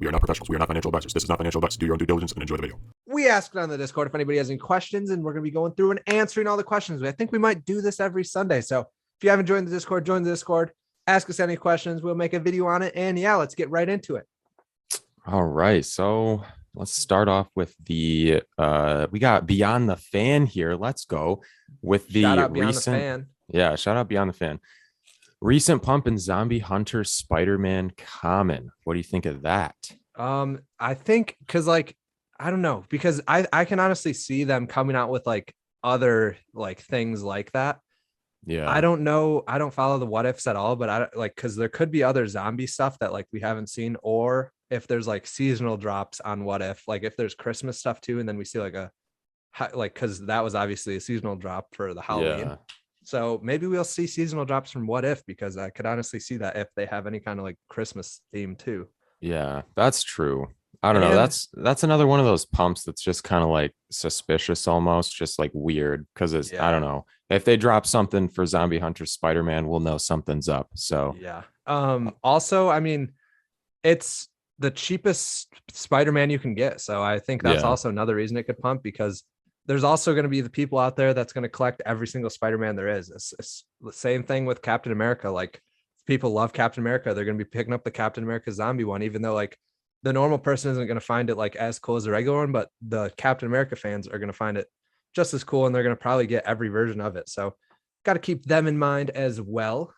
We are not professionals. We are not financial advisors. This is not financial advice. Do your own due diligence and enjoy the video. We asked on the Discord if anybody has any questions, and we're going to be going through and answering all the questions. I think we might do this every Sunday. So if you haven't joined the Discord, join the Discord. Ask us any questions. We'll make a video on it. And yeah, let's get right into it. All right. So let's start off with the we got Beyond the Fan here. Let's go with the Shout out Beyond recent the Fan. Yeah, shout out Beyond the Fan. Recent pump in Zombie Hunter Spider-Man Common. What do you think of that? I think because I don't know, because I can honestly see them coming out with like other like things like that. Yeah. I don't know. I don't follow the what ifs at all, but I like because there could be other zombie stuff that like we haven't seen, or if there's like seasonal drops on what if, like if there's Christmas stuff too, and then we see because that was obviously a seasonal drop for the Halloween. Yeah. So maybe we'll see seasonal drops from what if, because I could honestly see that if they have any kind of like Christmas theme too. Yeah, that's true. I don't know. That's another one of those pumps that's just kind of like suspicious, almost just like weird, because I don't know. If they drop something for Zombie Hunter Spider-Man, we'll know something's up. So yeah. Also, I mean, it's the cheapest Spider-Man you can get. So I think that's also another reason it could pump, because there's also going to be the people out there that's going to collect every single Spider-Man there is. It's the same thing with Captain America. Like, people love Captain America. They're going to be picking up the Captain America zombie one, even though like the normal person isn't going to find it like as cool as the regular one, but the Captain America fans are going to find it just as cool, and they're going to probably get every version of it. So got to keep them in mind as well.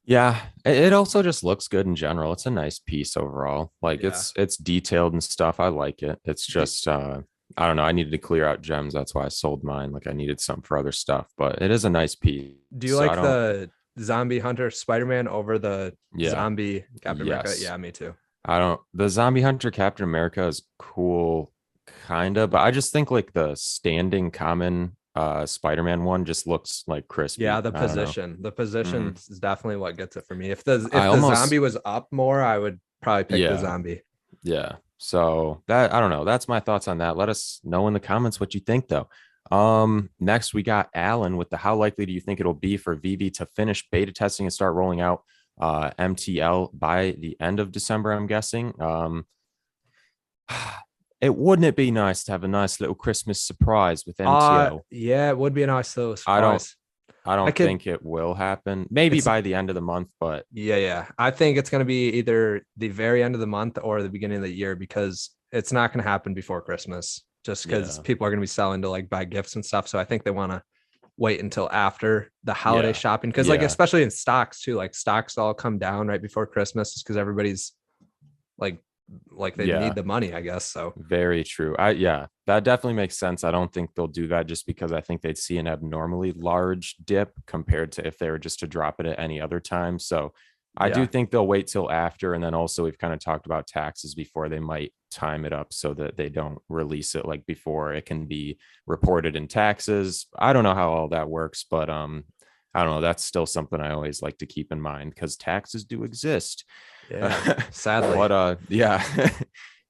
Yeah, it also just looks good in general. It's a nice piece overall. Like it's detailed and stuff. I like it. It's just I don't know. I needed to clear out gems. That's why I sold mine. Like I needed some for other stuff, but it is a nice piece. Do you like the Zombie Hunter Spider-Man over the zombie Captain America? Yeah, me too. The Zombie Hunter Captain America is cool, kind of, but I just think like the standing common Spider-Man one just looks like crispy. Yeah, the position is definitely what gets it for me. If the zombie was up more, I would probably pick the zombie. Yeah. So that, I don't know. That's my thoughts on that. Let us know in the comments what you think though. Next we got Alan with the how likely do you think it'll be for Veve to finish beta testing and start rolling out MTL by the end of December, I'm guessing. Wouldn't it be nice to have a nice little Christmas surprise with MTL? Yeah, it would be a nice little surprise. I don't think it will happen. Maybe by the end of the month, but yeah. I think it's going to be either the very end of the month or the beginning of the year, because it's not going to happen before Christmas, just because people are going to be selling to like buy gifts and stuff. So I think they want to wait until after the holiday shopping, because like especially in stocks too, like stocks all come down right before Christmas, just because everybody's like they need the money, I guess. So very true. That definitely makes sense. I don't think they'll do that, just because I think they'd see an abnormally large dip compared to if they were just to drop it at any other time. So I do think they'll wait till after. And then also we've kind of talked about taxes before. They might time it up so that they don't release it like before it can be reported in taxes. I don't know how all that works, but I don't know. That's still something I always like to keep in mind, because taxes do exist. Yeah, sadly.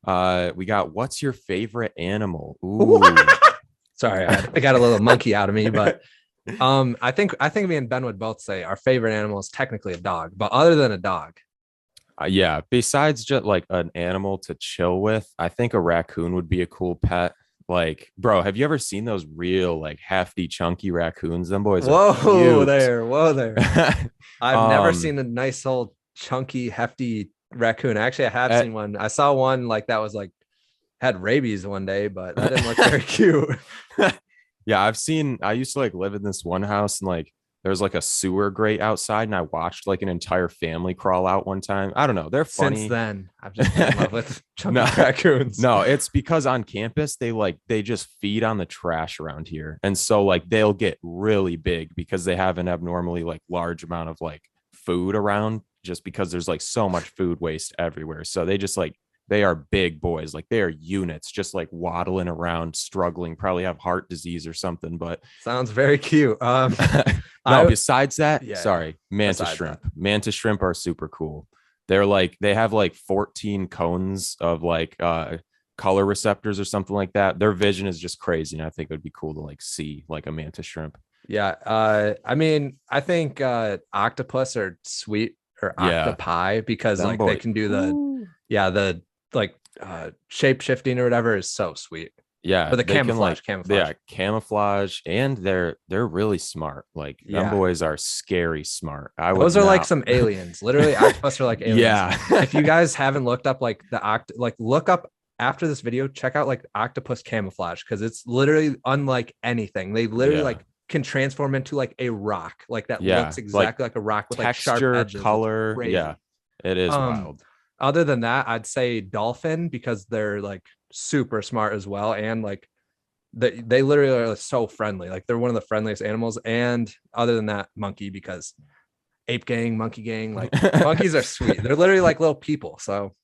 But we got what's your favorite animal? Ooh. Sorry, I got a little monkey out of me, but I think me and Ben would both say our favorite animal is technically a dog, but other than a dog. Besides just like an animal to chill with, I think a raccoon would be a cool pet. Like, bro, have you ever seen those real like hefty, chunky raccoons? Them boys. Whoa there. I've never seen a nice old chunky, hefty raccoon. Actually, I have seen one. I saw one like that was like had rabies one day, but that didn't look very cute. I used to like live in this one house, and like there was like a sewer grate outside, and I watched like an entire family crawl out one time. I don't know. They're funny. Since then, I've just been in love with chunky raccoons. No, it's because on campus, they just feed on the trash around here. And so like they'll get really big because they have an abnormally like large amount of like food around, just because there's like so much food waste everywhere. So they just like, they are big boys. Like they are units, just like waddling around, struggling, probably have heart disease or something, but sounds very cute. Besides that, mantis shrimp. Mantis shrimp are super cool. They're like, they have like 14 cones of like color receptors or something like that. Their vision is just crazy. And I think it would be cool to like see like a mantis shrimp. Yeah. I mean, I think octopus are sweet, or Yeah. octopi, because Them like boy- they can do the like shape shifting or whatever is so sweet. Yeah, Or the they can like camouflage. camouflage, and they're really smart. Like them Yeah. boys are scary smart. I would Those are like not. some aliens. Literally, octopus are like aliens. Yeah. If you guys haven't looked up like look up after this video, check out like octopus camouflage, because it's literally unlike anything. They literally Yeah. like can transform into like a rock, like that Yeah, looks exactly like a rock with like sharp texture, edges. It's color. crazy. Yeah, it is wild. Other than that, I'd say dolphin, because they're like super smart as well, and like they literally are so friendly. Like they're one of the friendliest animals. And other than that, monkey, because ape gang, monkey gang, like monkeys are sweet. They're literally like little people. So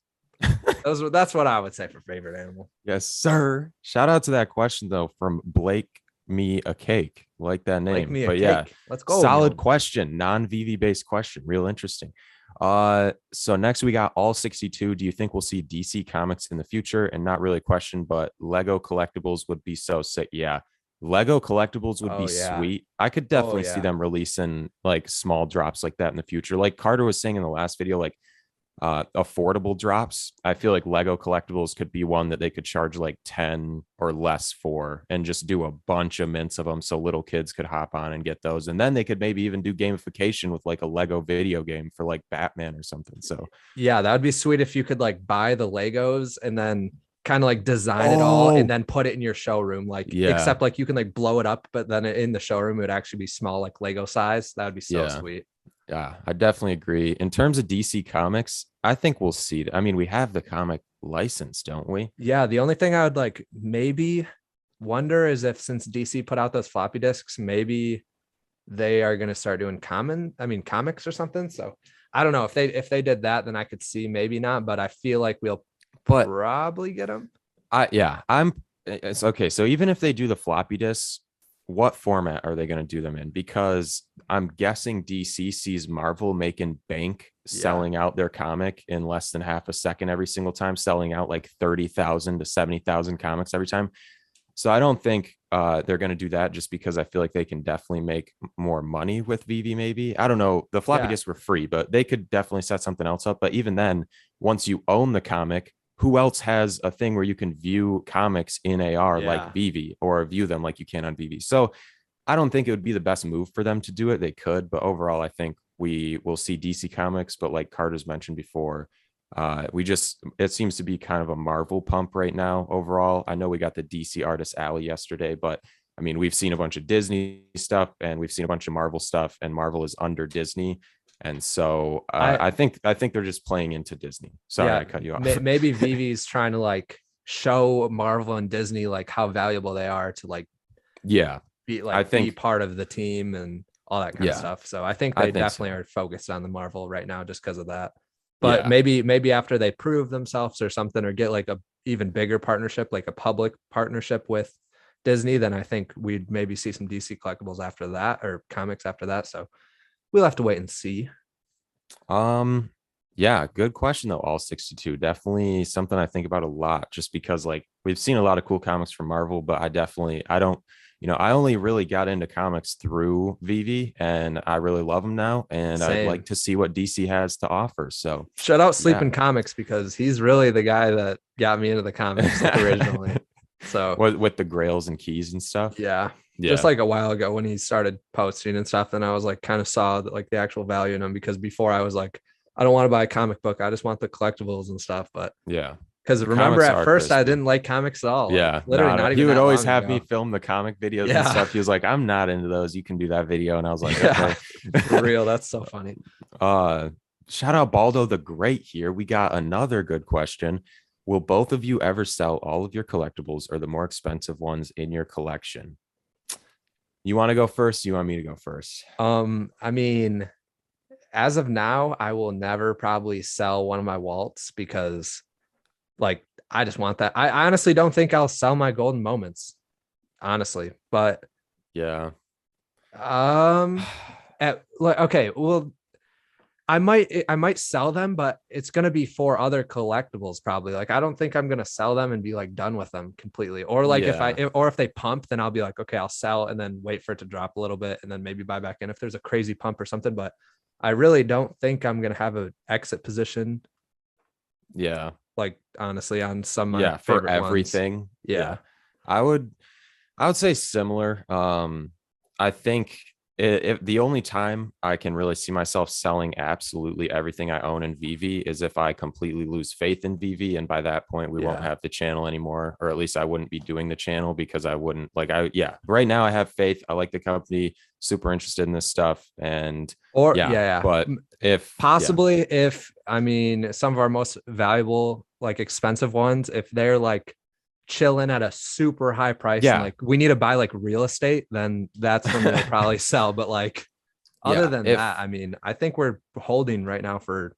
that's what I would say for favorite animal. Yes, sir. Shout out to that question though from Blake Me a Cake. Like that name. Like me a But cake. yeah, Let's go. solid Neil. question, non-VV based question. Real interesting. So next we got all 62. Do you think we'll see DC comics in the future? And not really a question, but Lego collectibles would be so sick. Yeah. Lego collectibles would be sweet. I could definitely see them releasing like small drops like that in the future. Like Carter was saying in the last video, like affordable drops. I feel like Lego collectibles could be one that they could charge like 10 or less for, and just do a bunch of mints of them so little kids could hop on and get those. And then they could maybe even do gamification with like a Lego video game for like Batman or something. So yeah, that would be sweet if you could like buy the Legos and then kind of like design it all and then put it in your showroom. Like, except like you can like blow it up, but then in the showroom it would actually be small, like Lego size. That would be so sweet. Yeah, I definitely agree. In terms of DC Comics, I think we'll see. I mean, we have the comic license, don't we? Yeah, the only thing I would like maybe wonder is if, since DC put out those floppy disks, maybe they are going to start doing comics or something. So I don't know if they did that, then I could see, maybe not, but I feel like we'll probably get them. It's okay. So even if they do the floppy disks, what format are they going to do them in? Because I'm guessing DC sees Marvel making bank selling out their comic in less than half a second every single time, selling out like 30,000 to 70,000 comics every time. So I don't think they're going to do that, just because I feel like they can definitely make more money with Veve. Maybe, I don't know. The floppy disks were free, but they could definitely set something else up. But even then, once you own the comic, who else has a thing where you can view comics in AR like Veve, or view them like you can on Veve? So I don't think it would be the best move for them to do it. They could, but overall, I think we will see DC Comics. But like Carter's mentioned before, it seems to be kind of a Marvel pump right now overall. I know we got the DC Artist Alley yesterday, but I mean, we've seen a bunch of Disney stuff and we've seen a bunch of Marvel stuff, and Marvel is under Disney. And so I think they're just playing into Disney. Sorry, I cut you off. Maybe Vivi's trying to like show Marvel and Disney like how valuable they are to like be part of the team and all that kind of stuff. So I think they definitely are focused on the Marvel right now just because of that. But maybe after they prove themselves or something, or get like a even bigger partnership, like a public partnership with Disney, then I think we'd maybe see some DC collectibles after that, or comics after that. So we'll have to wait and see. Yeah, good question though. All 62, definitely something I think about a lot, just because like we've seen a lot of cool comics from Marvel, but I only really got into comics through Veve, and I really love them now, and I'd like to see what DC has to offer. So shout out Sleeping Comics, because he's really the guy that got me into the comics originally. So with the grails and keys and stuff. Just like a while ago when he started posting and stuff, then I was like kind of saw like the actual value in them, because before I was like, I don't want to buy a comic book, I just want the collectibles and stuff. But because remember at first I didn't like comics at all. Literally not even. He would always have me film the comic videos and stuff. He was like, I'm not into those, you can do that video. And I was like, okay. For real, that's so funny. Shout out Baldo the Great here. We got another good question. Will both of you ever sell all of your collectibles or the more expensive ones in your collection? You want to go first? You want me to go first? I mean, as of now, I will never probably sell one of my Waltz, because like I just want that. I honestly don't think I'll sell my golden moments, honestly. But okay, well, I might sell them, but it's gonna be for other collectibles probably. Like I don't think I'm gonna sell them and be like done with them completely. Or like if they pump, then I'll be like, okay, I'll sell and then wait for it to drop a little bit and then maybe buy back in if there's a crazy pump or something. But I really don't think I'm gonna have an exit position. Yeah. Like honestly, on some of my Yeah, for favorite ones. everything. Yeah. I would say similar. I think if the only time I can really see myself selling absolutely everything I own in Veve is if I completely lose faith in Veve, and by that point we won't Yeah. have the channel anymore, or at least I wouldn't be doing the channel because I wouldn't like right now I have faith. I like the company, super interested in this stuff, and Or yeah. but if possibly if I mean some of our most valuable, like expensive ones, if they're like chilling at a super high price and like we need to buy like real estate, then that's when we'll probably sell. But like other than that, I mean, I think we're holding right now for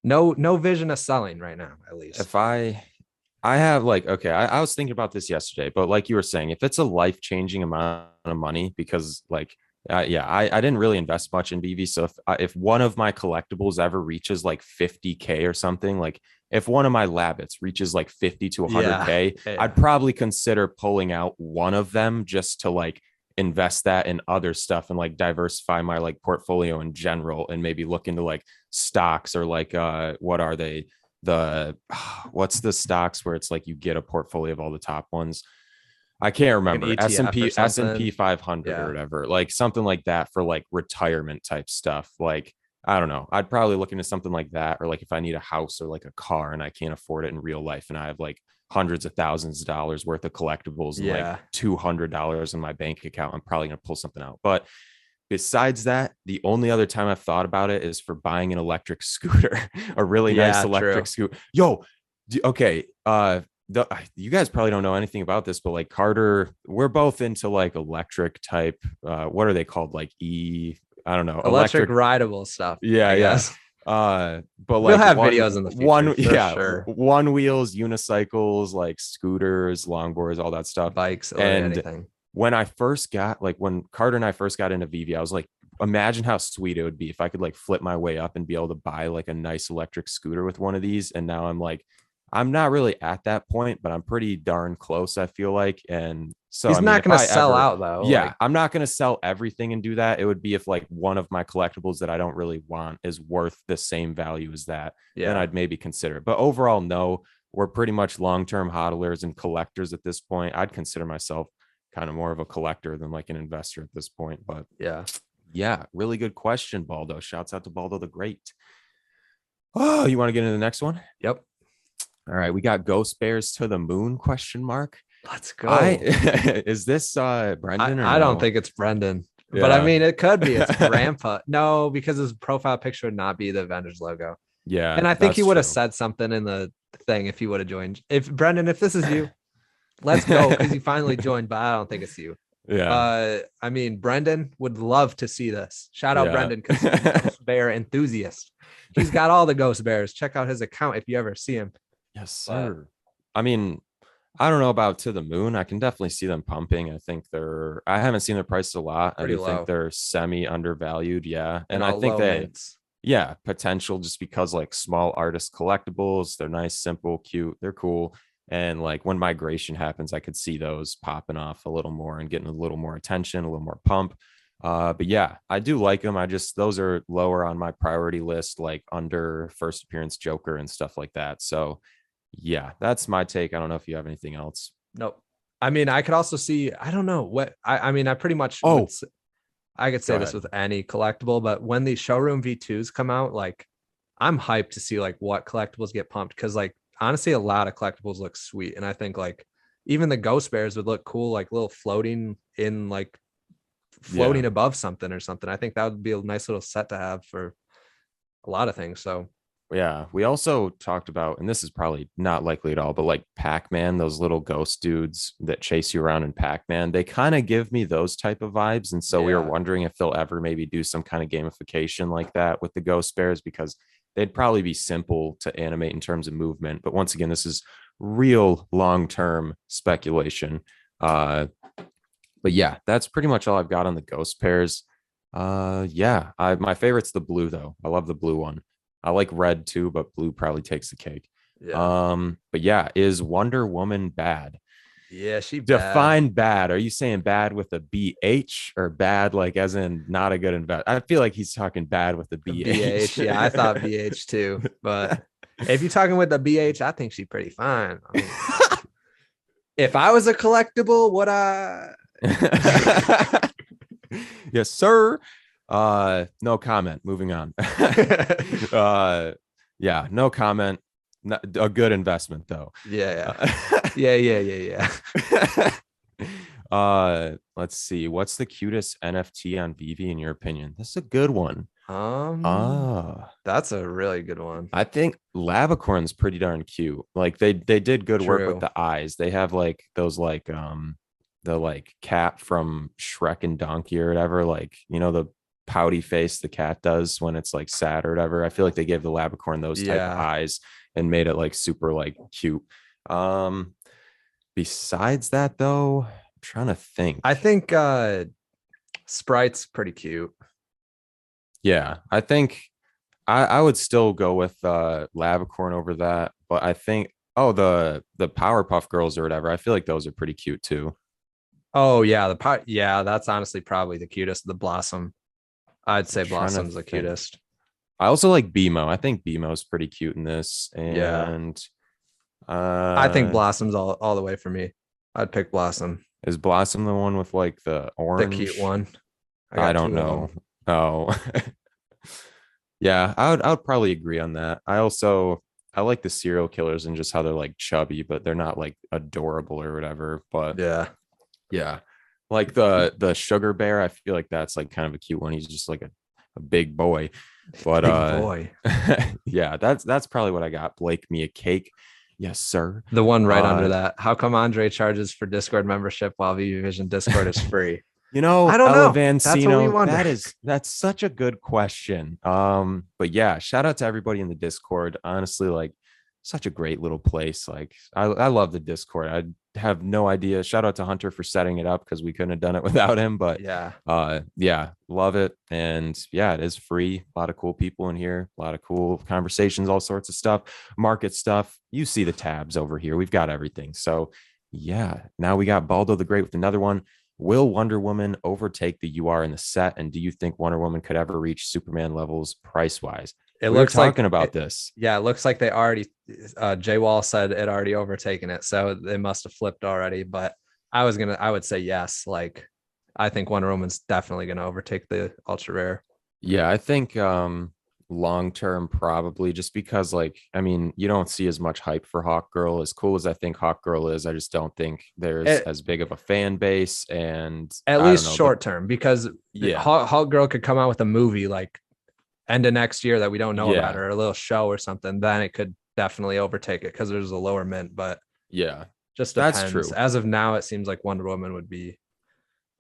no vision of selling right now, at least. If I have like, okay, I was thinking about this yesterday, but like you were saying, if it's a life-changing amount of money, because like I didn't really invest much in BV. So if one of my collectibles ever reaches like 50K or something, like if one of my Labbits reaches like 50 to 100K, I'd probably consider pulling out one of them just to like invest that in other stuff and like diversify my like portfolio in general, and maybe look into like stocks, or like what are they, what's the stocks where it's like you get a portfolio of all the top ones. I can't remember. Like S&P 500 or whatever, like something like that for like retirement type stuff. Like, I don't know. I'd probably look into something like that. Or like if I need a house or like a car and I can't afford it in real life, and I have like hundreds of thousands of dollars worth of collectibles and like $200 in my bank account, I'm probably going to pull something out. But besides that, the only other time I've thought about it is for buying an electric scooter, a really nice electric scooter. Yo, okay. You guys probably don't know anything about this, but like Carter, we're both into like electric type. What are they called? Like I don't know, electric rideable stuff. Yeah. But like we'll have videos in the future. Sure. One wheels, unicycles, like scooters, longboards, all that stuff, bikes, or and anything. When Carter and I first got into Veve, I was like, imagine how sweet it would be if I could like flip my way up and be able to buy like a nice electric scooter with one of these. And now I'm like, I'm not really at that point, but I'm pretty darn close, I feel like. And so he's not going to sell out though. Yeah, like, I'm not going to sell everything and do that. It would be if like one of my collectibles that I don't really want is worth the same value as that. Then I'd maybe consider it. But overall, no, we're pretty much long-term hodlers and collectors at this point. I'd consider myself kind of more of a collector than like an investor at this point. But yeah, really good question, Baldo. Shouts out to Baldo the Great. Oh, you want to get into the next one? Yep. All right, we got Ghost Bears to the Moon ? Let's go. Is this Brendan? I don't think it's Brendan, but I mean it could be. It's Grandpa. No, because his profile picture would not be the Avengers logo. Yeah, and I think he would have said something in the thing if he would have joined. If Brendan, if this is you, let's go, because he finally joined, but I don't think it's you. Yeah. I mean, Brendan would love to see this. Shout out Brendan, because he's a Ghost Bear enthusiast. He's got all the Ghost Bears. Check out his account if you ever see him. Yes, sir. I mean, I don't know about To the Moon. I can definitely see them pumping. I think I haven't seen their prices a lot. I do think they're semi undervalued. Yeah. And I think potential, just because like small artist collectibles, they're nice, simple, cute, they're cool. And like when migration happens, I could see those popping off a little more and getting a little more attention, a little more pump. But yeah, I do like them. Those are lower on my priority list, like under first appearance Joker and stuff like that. So yeah, that's my take. I don't know if you have anything else. Nope. I mean, I could also see, I don't know what, I mean, I pretty much, I could say this with any collectible, but when these showroom V2s come out, like I'm hyped to see like what collectibles get pumped. Cause like, honestly, a lot of collectibles look sweet. And I think like even the Ghost Bears would look cool, like little floating above something or something. I think that would be a nice little set to have for a lot of things. So yeah, we also talked about, and this is probably not likely at all, but like Pac-Man, those little ghost dudes that chase you around in Pac-Man, they kind of give me those type of vibes. And so we were wondering if they'll ever maybe do some kind of gamification like that with the Ghost Bears, because they'd probably be simple to animate in terms of movement. But once again, this is real long-term speculation. But yeah, that's pretty much all I've got on the Ghost Pairs. My favorite's the blue though. I love the blue one. I like red too, but blue probably takes the cake. But yeah, is Wonder Woman bad? Yeah, she bad. Define bad. Are you saying bad with a BH or bad like as in not a good invest? I feel like he's talking bad with the BH. Yeah, I thought BH too. But if you're talking with the BH, I think she's pretty fine. I mean, if I was a collectible, would I? Yes, sir. No comment. Moving on. Yeah, no comment. Not a good investment though. Yeah. Yeah. Let's see. What's the cutest NFT on Veve in your opinion? This is a good one. That's a really good one. I think Labicorn's pretty darn cute. Like they did good work with the eyes. They have like those like the like cat from Shrek and Donkey or whatever, like the pouty face the cat does when it's like sad or whatever. I feel like they gave the Labicorn those type of eyes and made it like super like cute. Besides that though, I'm trying to think. I think Sprite's pretty cute. Yeah, I think I would still go with Labicorn over that, but I think the Powerpuff Girls or whatever, I feel like those are pretty cute too. Oh yeah, that's honestly probably the cutest. The Blossom, I'd say Blossom's the cutest. I also like BMO. I think BMO's pretty cute in this, and I think Blossom's all the way for me. I'd pick Blossom. Is Blossom the one with like the orange? The cute one. I don't know. Oh, yeah, I would probably agree on that. I like the serial killers and just how they're like chubby, but they're not like adorable or whatever. But yeah, like the sugar bear, I feel like that's like kind of a cute one. He's just like a big boy. But big boy. Yeah, that's probably what I got. Blake me a cake. Yes, sir. The one right under that. How come Andre charges for Discord membership while Veve Vision Discord is free? I don't know. That's such a good question. But yeah, shout out to everybody in the Discord. Honestly, like such a great little place. Like I love the Discord. I have no idea. Shout out to Hunter for setting it up because we couldn't have done it without him. But yeah, love it. And yeah, it is free. A lot of cool people in here, a lot of cool conversations, all sorts of stuff, market stuff. You see the tabs over here. We've got everything. So yeah, now we got Baldo the Great with another one. Will Wonder Woman overtake the UR in the set? And do you think Wonder Woman could ever reach Superman levels price wise? It looks talking about this. Yeah, it looks like they already, Jay Wall said it already overtaken it. So they must have flipped already. But I would say yes. Like, I think Wonder Woman's definitely going to overtake the ultra rare. Yeah, I think long term probably, just because like you don't see as much hype for Hawk Girl. As cool as I think Hawk Girl is, I just don't think there's as big of a fan base, and at least short term, because Hawk Girl could come out with a movie like end of next year that we don't know about, or a little show or something, then it could definitely overtake it because there's a lower mint. But just depends. That's true. As of now, it seems like Wonder Woman would be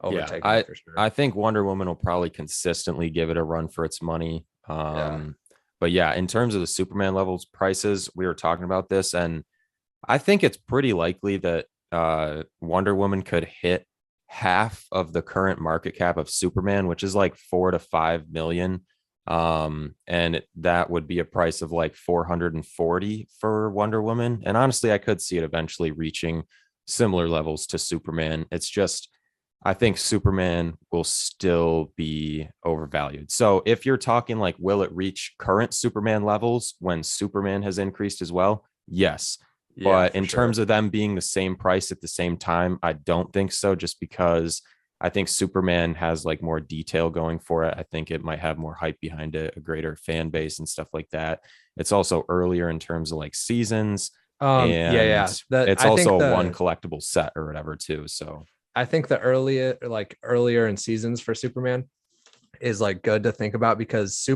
overtaken for sure. I think Wonder Woman will probably consistently give it a run for its money. But yeah, in terms of the Superman levels prices, we were talking about this, and I think it's pretty likely that Wonder Woman could hit half of the current market cap of Superman, which is like 4 to 5 million. And that would be a price of like 440 for Wonder Woman. And honestly, I could see it eventually reaching similar levels to Superman. It's just, I think Superman will still be overvalued. So if you're talking like, will it reach current Superman levels when Superman has increased as well? Yes. But in terms of them being the same price at the same time, I don't think so, just because I think Superman has like more detail going for it. I think it might have more hype behind it, a greater fan base and stuff like that. It's also earlier in terms of like seasons. It's also a one collectible set or whatever too. So I think the earlier in seasons for Superman is like good to think about, because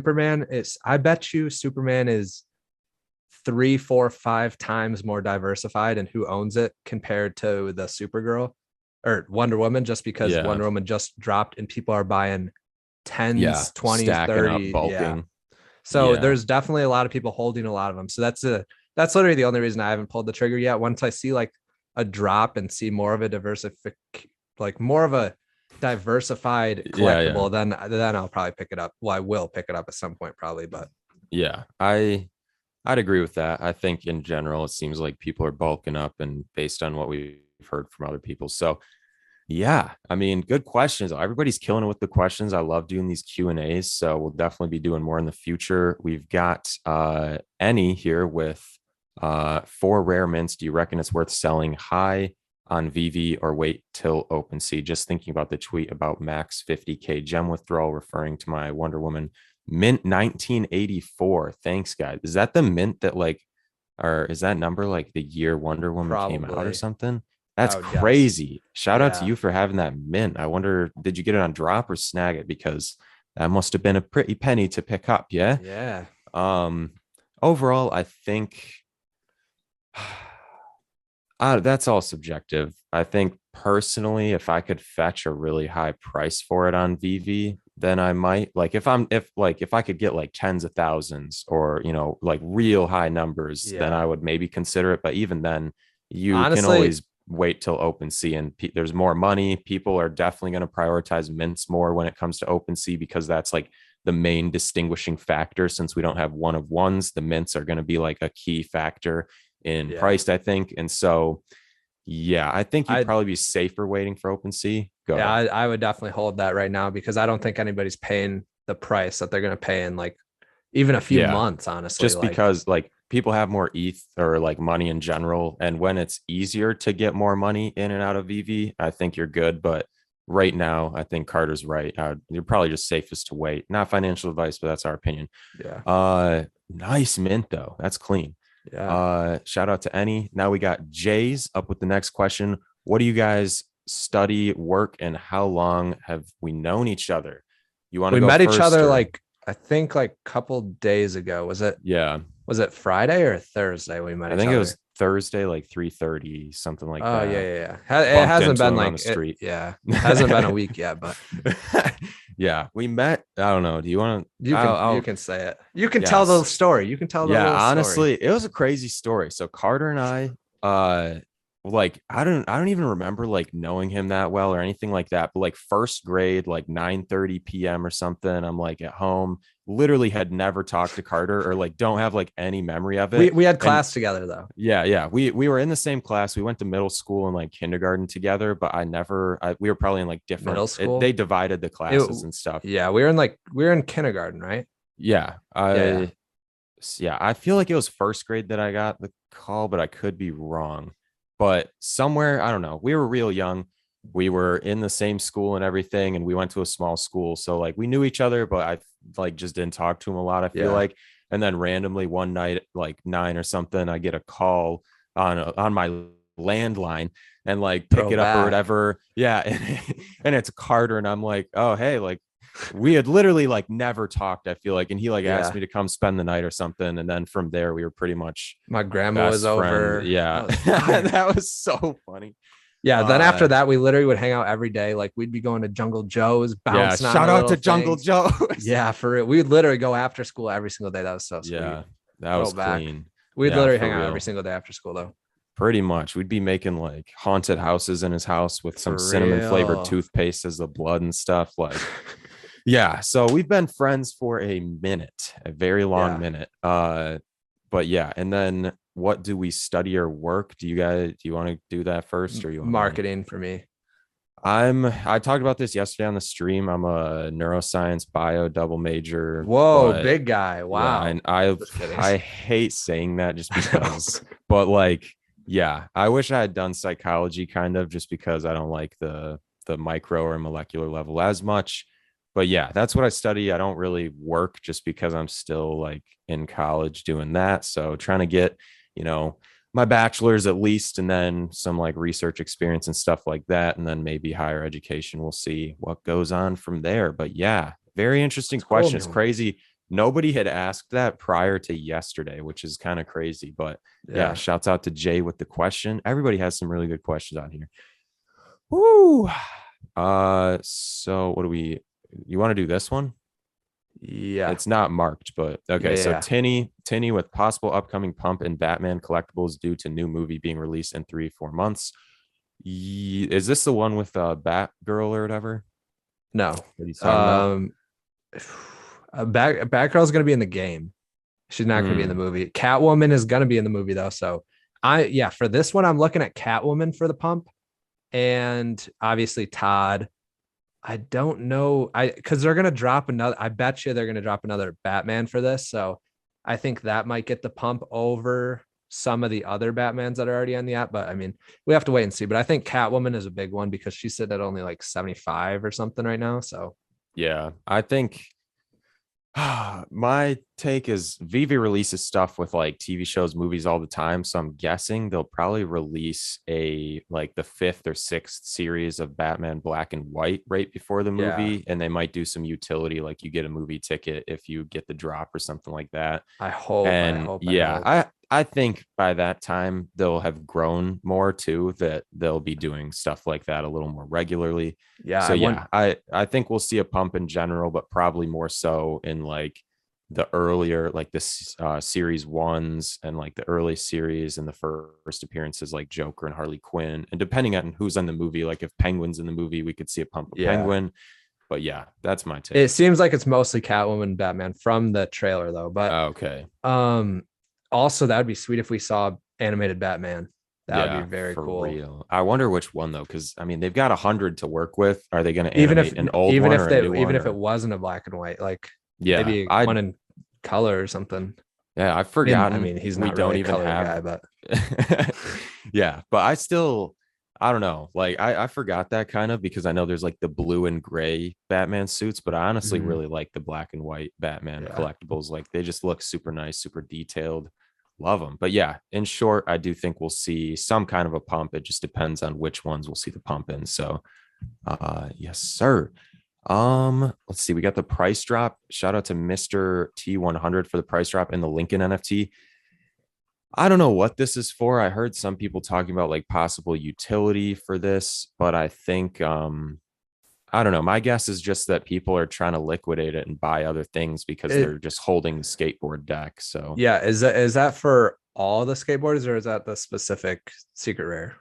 I bet you Superman is 3, 4, 5 times more diversified in who owns it compared to the Supergirl or Wonder Woman, just because Wonder Woman just dropped and people are buying 10s, 20s, 30, bulking. So there's definitely a lot of people holding a lot of them. So that's literally the only reason I haven't pulled the trigger yet. Once I see like a drop and see more of a diversified collectible, then I'll probably pick it up. Well, I will pick it up at some point probably, but yeah, I'd agree with that. I think in general, it seems like people are bulking up, and based on what we've heard from other people. So yeah, I mean, good questions. Everybody's killing it with the questions. I love doing these Q&As. So we'll definitely be doing more in the future. We've got Any here with 4 rare mints. Do you reckon it's worth selling high on Veve or wait till OpenSea? Just thinking about the tweet about max 50K gem withdrawal, referring to my Wonder Woman mint 1984. Thanks, guys. Is that the mint that like, or is that number like the year Wonder Woman came out or Probably. something? That's would guess. crazy. Shout out to Yeah. you for having that mint. I wonder, did you get it on drop or snag it? Because that must have been a pretty penny to pick up. Yeah. Yeah. Overall, I think that's all subjective. I think personally, if I could fetch a really high price for it on Veve, then I might like if I could get like tens of thousands or like real high numbers, then I would maybe consider it. But even then, you Honestly, can always wait till OpenSea and there's more money. People are definitely going to prioritize mints more when it comes to OpenSea because that's like the main distinguishing factor. Since we don't have one of ones, the mints are going to be like a key factor in price, I think. And so, yeah, I think you'd probably be safer waiting for OpenSea. I would definitely hold that right now because I don't think anybody's paying the price that they're going to pay in like even a few months, honestly. Just because like people have more ETH or like money in general. And when it's easier to get more money in and out of Veve, I think you're good. But right now, I think Carter's right. You're probably just safest to wait. Not financial advice, but that's our opinion. Yeah. Nice mint though. That's clean. Yeah. Shout out to Any. Now we got Jay's up with the next question. What do you guys study, work, and how long have we known each other? You want to go met first, each other or? like I think like a couple days ago. Was it Friday or Thursday we met each other? I think it was Thursday, like 3:30, something like that. Oh yeah. It hasn't been like on the street. It hasn't been a week yet, but yeah, we met. I don't know. Do you want to? You can say it. You can tell the story. You can tell the honestly, story. It was a crazy story. So Carter and I, like I don't even remember like knowing him that well or anything like that. But like first grade, like 9:30 p.m. or something, I'm like at home. Literally had never talked to Carter or like don't have like any memory of it. We had class together though. Yeah. We were in the same class. We went to middle school and like kindergarten together, but we were probably in like different middle school. They divided the classes and stuff. Yeah, we were in kindergarten, right? Yeah. I feel like it was first grade that I got the call, but I could be wrong. But somewhere, I don't know. We were real young. We were in the same school and everything, and we went to a small school. So like we knew each other, but I like just didn't talk to him a lot, I feel like. And then randomly one night, like 9 or something, I get a call on my landline and like pick it up or whatever. Yeah. And it's Carter, and I'm like, oh, hey, like we had literally like never talked, I feel like, and he like asked me to come spend the night or something, and then from there we were pretty much my grandma was over. That was so funny. Then after that we literally would hang out every day. Like we'd be going to Jungle Joe's, bouncing shout out to Jungle Joe's. Yeah, for real. We'd literally go after school every single day. That was so sweet. That was clean. We'd literally hang out every single day after school though. Pretty much. We'd be making like haunted houses in his house with some cinnamon flavored toothpaste as the blood and stuff. Like yeah, so we've been friends for a very long minute. But yeah, and then what do we study or work? Do you want to do that first, or you want marketing for me? I talked about this yesterday on the stream. I'm a neuroscience bio double major. Whoa, big guy. Wow. Yeah, and I hate saying that just because, but like, yeah, I wish I had done psychology kind of, just because I don't like the micro or molecular level as much. But yeah, that's what I study. I don't really work just because I'm still like in college doing that. So trying to get, my bachelor's at least, and then some like research experience and stuff like that. And then maybe higher education. We'll see what goes on from there. But yeah, very interesting question. It's crazy. Nobody had asked that prior to yesterday, which is kind of crazy. But yeah, shouts out to Jay with the question. Everybody has some really good questions on here. Woo. So what do you want to do this one? Yeah, it's not marked, but okay. So Tinny with possible upcoming pump in Batman collectibles due to new movie being released in 3-4 months. Is this the one with Batgirl or whatever? No. Batgirl's gonna be in the game. She's not gonna be in the movie. Catwoman is gonna be in the movie though, so For this one, I'm looking at Catwoman for the pump, and obviously Todd. I don't know. Because they're gonna drop another. I bet you they're gonna drop another Batman for this. So I think that might get the pump over some of the other Batmans that are already on the app. But I mean, we have to wait and see. But I think Catwoman is a big one because she's sitting at only like 75 or something right now. So Yeah, I think my take is Veve releases stuff with like TV shows, movies all the time. So I'm guessing they'll probably release like the 5th or 6th series of Batman Black and White right before the movie. And they might do some utility, like you get a movie ticket if you get the drop or something like that. I hope. I think by that time they'll have grown more too, that they'll be doing stuff like that a little more regularly. I think we'll see a pump in general, but probably more so in like the earlier, like this series ones and like the early series and the first appearances like Joker and Harley Quinn. And depending on who's in the movie, like if Penguin's in the movie, we could see a pump of Penguin. But yeah, that's my take. It seems like it's mostly Catwoman and Batman from the trailer though. But okay. Also, that would be sweet if we saw animated Batman. That would be very cool. Real. I wonder which one though, because I mean they've got 100 to work with. Are they going to animate an old one or a new one? Even if it wasn't a black and white, like maybe one in color or something. Yeah, I've forgotten. I mean, he's not really a color guy, but yeah, but I don't know. Like I forgot that kind of because I know there's like the blue and gray Batman suits, but I honestly really like the black and white Batman collectibles. Like they just look super nice, super detailed. Love them. But yeah, in short, I do think we'll see some kind of a pump. It just depends on which ones we'll see the pump in. So yes, sir. Let's see. We got the price drop. Shout out to Mr. T100 for the price drop in the Lincoln NFT. I don't know what this is for. I heard some people talking about like possible utility for this, but I think I don't know. My guess is just that people are trying to liquidate it and buy other things because they're just holding the skateboard deck. So yeah, is that for all the skateboarders or is that the specific secret rare?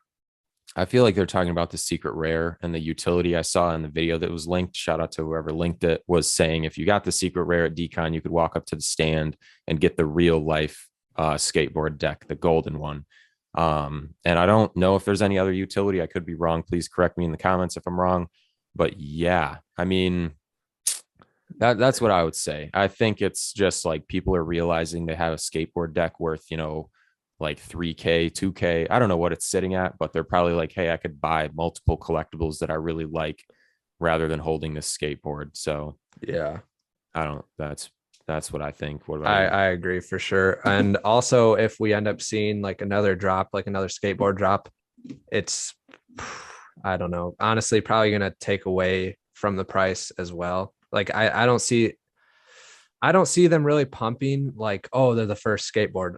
I feel like they're talking about the secret rare, and the utility I saw in the video that was linked. Shout out to whoever linked it, was saying if you got the secret rare at Decon, you could walk up to the stand and get the real life skateboard deck, the golden one. And I don't know if there's any other utility. I could be wrong. Please correct me in the comments if I'm wrong. But yeah, I mean, that's what I would say. I think it's just like people are realizing they have a skateboard deck worth, like 3K, 2K. I don't know what it's sitting at, but they're probably like, hey, I could buy multiple collectibles that I really like rather than holding this skateboard. So yeah, that's what I think. What about I agree for sure. And also if we end up seeing like another drop, like another skateboard drop, it's, I don't know, honestly, probably going to take away from the price as well. Like I don't see them really pumping like, oh, they're the first skateboard,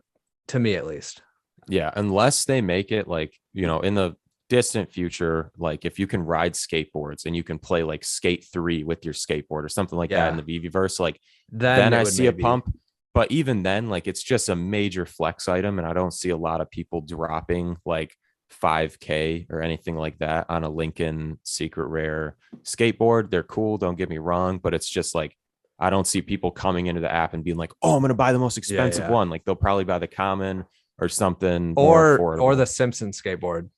to me at least. Yeah, unless they make it like, in the distant future, like if you can ride skateboards and you can play like Skate 3 with your skateboard or something like that in the Veveverse, like then I see a pump. But even then, like it's just a major flex item, and I don't see a lot of people dropping like 5K or anything like that on a Lincoln secret rare skateboard. They're cool, don't get me wrong, but it's just like I don't see people coming into the app and being like, oh, I'm gonna buy the most expensive one. Like they'll probably buy the common or something, or the Simpson skateboard.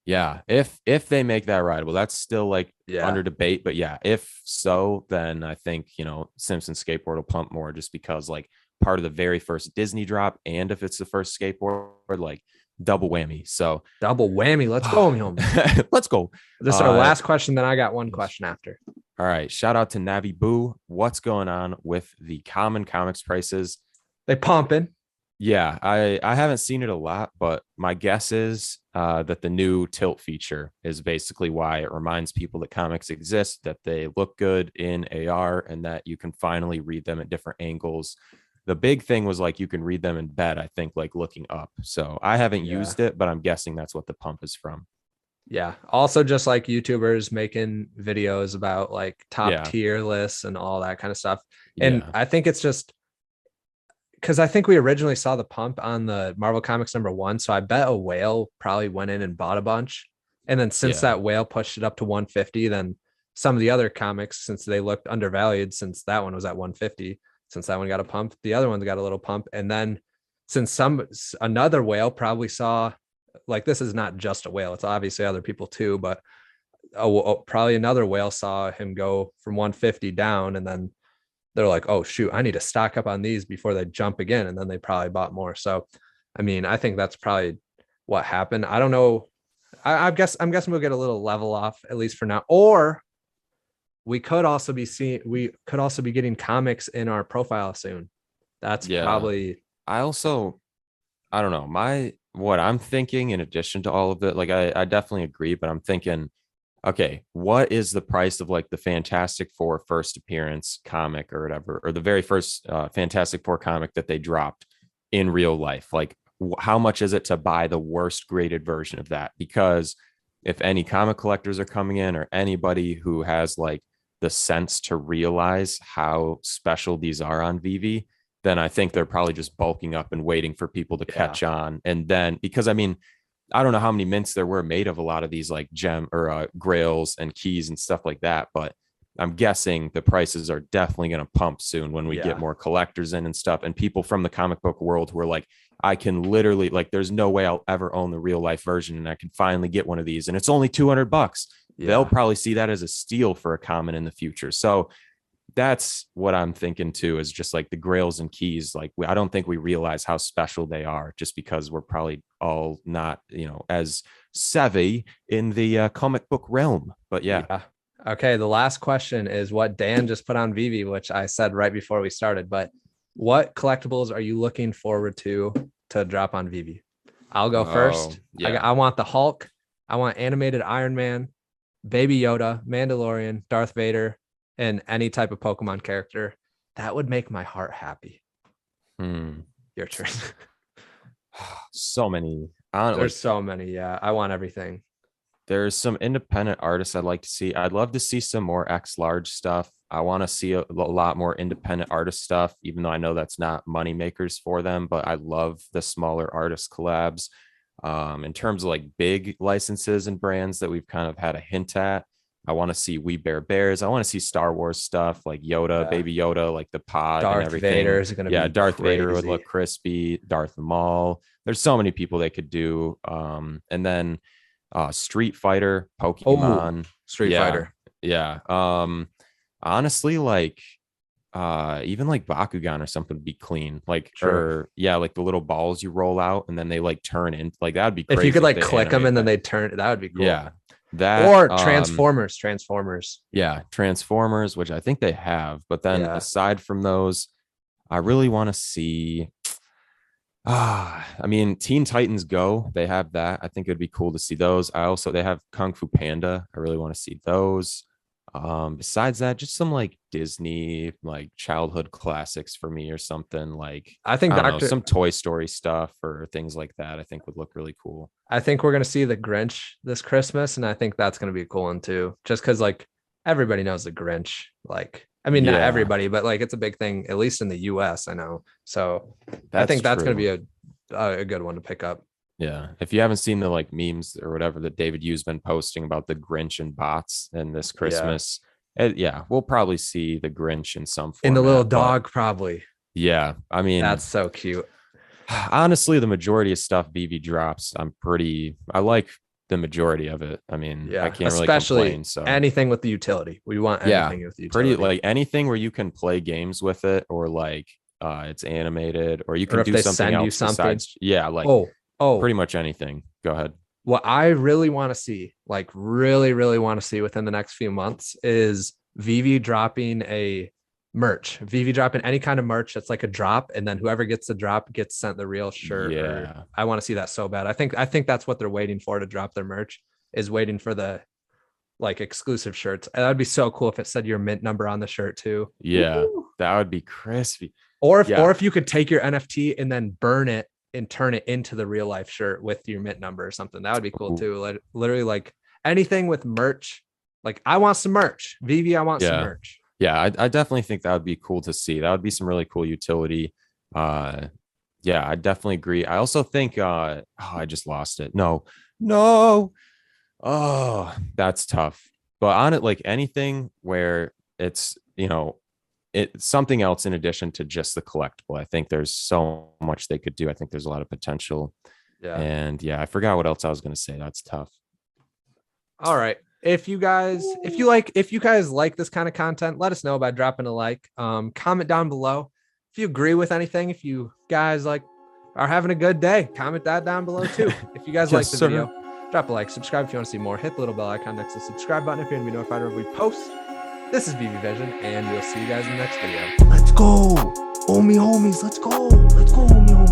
Yeah, if they make that rideable, that's still like under debate. But yeah, if so, then I think Simpson skateboard will pump more just because like part of the very first Disney drop, and if it's the first skateboard, like double whammy. So double whammy. Let's go, home. Let's go. This is our last question. Then I got one question after. All right. Shout out to Navi Boo. What's going on with the common comics prices? They pumping. Yeah, I haven't seen it a lot, but my guess is that the new tilt feature is basically why it reminds people that comics exist, that they look good in AR, and that you can finally read them at different angles. The big thing was like you can read them in bed, I think, like looking up. So I haven't used it, but I'm guessing that's what the pump is from. Yeah. Also, just like YouTubers making videos about like top tier lists and all that kind of stuff. And I think it's just because I think we originally saw the pump on the Marvel Comics #1. So I bet a whale probably went in and bought a bunch. And then since that whale pushed it up to 150, then some of the other comics, since they looked undervalued, since that one was at 150, since that one got a pump, the other ones got a little pump. And then since another whale probably saw, like, this is not just a whale, it's obviously other people too, but probably another whale saw him go from 150 down, and then they're like, oh shoot, I need to stock up on these before they jump again, and then they probably bought more. So I mean, I think that's probably what happened. I don't know. I'm guessing we'll get a little level off, at least for now. Or we could also be getting comics in our profile soon. That's probably. I don't know. What I'm thinking in addition to all of it, like I definitely agree, but I'm thinking, okay, what is the price of like the Fantastic Four first appearance comic or whatever, or the very first Fantastic Four comic that they dropped in real life? Like, how much is it to buy the worst graded version of that? Because if any comic collectors are coming in, or anybody who has like the sense to realize how special these are on Veve, then I think they're probably just bulking up and waiting for people to catch on. And then, because I mean, I don't know how many mints there were made of a lot of these like gem or grails and keys and stuff like that, but I'm guessing the prices are definitely going to pump soon when we get more collectors in and stuff, and people from the comic book world who are like, I can literally, like, there's no way I'll ever own the real life version, and I can finally get one of these, and it's only $200. They'll probably see that as a steal for a common in the future. So that's what I'm thinking too, is just like the grails and keys. Like, I don't think we realize how special they are, just because we're probably all not, as savvy in the comic book realm. But yeah. Okay. The last question is what Dan just put on Veve, which I said right before we started, but what collectibles are you looking forward to drop on Veve? I'll go first. I want the Hulk. I want animated Iron Man, Baby Yoda, Mandalorian, Darth Vader, and any type of Pokemon character. That would make my heart happy. Your turn. So many. There's so many. Yeah. I want everything. There's some independent artists I'd like to see. I'd love to see some more X large stuff. I want to see a lot more independent artist stuff, even though I know that's not money makers for them, but I love the smaller artist collabs. In terms of like big licenses and brands that we've kind of had a hint at, I want to see We Bear Bears. I want to see Star Wars stuff like Yoda, Baby Yoda, like the pod Darth and everything. Vader is going to be Darth crazy. Vader would look crispy. Darth Maul. There's so many people they could do. And then Street Fighter, Pokemon, Street Fighter. Yeah. Honestly, like even like Bakugan or something would be clean. Like, or like the little balls you roll out and then they like turn in. Like, that'd be crazy. If you could like click them and then they turn, that would be cool. Yeah. That or Transformers. Yeah, Transformers, which I think they have. But then aside from those, I really want to see. I mean, Teen Titans Go. They have that. I think it'd be cool to see those. They have Kung Fu Panda. I really want to see those. Besides that, just some like Disney like childhood classics for me or something. Like, I think some Toy Story stuff or things like that I think would look really cool. I think we're gonna see the Grinch this Christmas, and I think that's gonna be a cool one too. Just because like everybody knows the Grinch. Like, I mean, not everybody, but like it's a big thing, at least in the US, I know. So I think that's gonna be a good one to pick up. Yeah. If you haven't seen the like memes or whatever that David Yu's been posting about the Grinch and bots and this Christmas, we'll probably see the Grinch in some form. In the little dog, probably. Yeah. I mean, that's so cute. Honestly, the majority of stuff Veve drops, I like the majority of it. I mean, I can't really complain. So anything with the utility. We want anything with the utility. Pretty like anything where you can play games with it, or like it's animated, or you can do something else besides. Yeah, like pretty much anything. Go ahead. What I really want to see, like really, really want to see within the next few months, is Veve dropping Veve dropping any kind of merch that's like a drop, and then whoever gets the drop gets sent the real shirt. Yeah, I want to see that so bad. I think that's what they're waiting for to drop their merch, is waiting for the like exclusive shirts. And that'd be so cool if it said your mint number on the shirt too. Yeah, that would be crispy. Or if you could take your NFT and then burn it and turn it into the real life shirt with your mint number or something. That would be cool too. Like literally like anything with merch. Like, I want some merch. Veve, I want some merch. Yeah, I definitely think that would be cool to see. That would be some really cool utility. I definitely agree. I also think I just lost it. No. Oh, that's tough. But on it, like anything where it's, something else in addition to just the collectible. I think there's so much they could do. I think there's a lot of potential. Yeah. And yeah, I forgot what else I was going to say. That's tough. All right. If you guys like this kind of content, let us know by dropping a like. Comment down below if you agree with anything. If you guys are having a good day, comment that down below too. If you guys like the video, drop a like, subscribe if you want to see more. Hit the little bell icon next to the subscribe button if you want to be notified when we post. This is Veve Vision, and we'll see you guys in the next video. Let's go, homies. Let's go, homie.